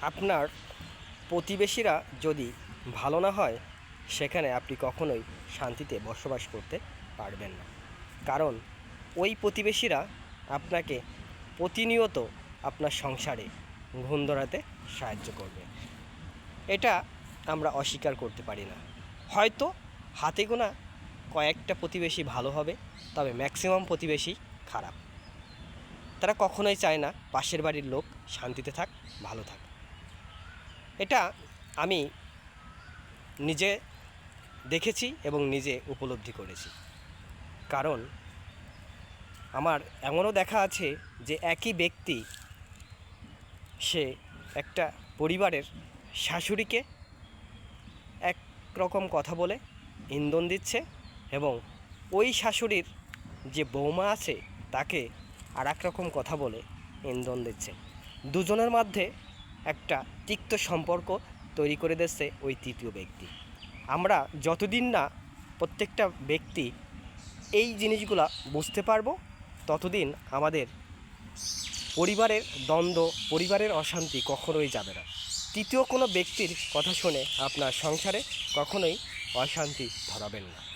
আপনার প্রতিবেশীরা যদি ভালো না হয়, সেখানে আপনি কখনোই শান্তিতে বসবাস করতে পারবেন না। কারণ ওই প্রতিবেশীরা আপনাকে প্রতিনিয়ত আপনার সংসারে ঘুণ ধরাতে সাহায্য করবে। এটা আমরা অস্বীকার করতে পারি না। হয়তো হাতে গোনা কয়েকটা প্রতিবেশী ভালো হবে, তবে ম্যাক্সিমাম প্রতিবেশী খারাপ। তারা কখনোই চায় না পাশের বাড়ির লোক শান্তিতে থাক, ভালো থাক। এটা আমি নিজে দেখেছি এবং নিজে উপলব্ধি করেছি। কারণ আমার এমনও দেখা আছে যে একই ব্যক্তি সে একটা পরিবারের শাশুড়িকে এক রকম কথা বলে ইন্ধন দিচ্ছে এবং ওই শাশুড়ির যে বৌমা আছে তাকে আর এক রকম কথা বলে ইন্ধন দিচ্ছে। দুজনের মধ্যে একটা তিক্ত সম্পর্ক তৈরি করে দিচ্ছে ওই তৃতীয় ব্যক্তি। আমরা যতদিন না প্রত্যেকটা ব্যক্তি এই জিনিসগুলা বুঝতে পারবো, ততদিন আমাদের পরিবারের দ্বন্দ্ব, পরিবারের অশান্তি কখনোই যাবে না। তৃতীয় কোনো ব্যক্তির কথা শুনে আপনার সংসারে কখনোই অশান্তি ধরাবেন না।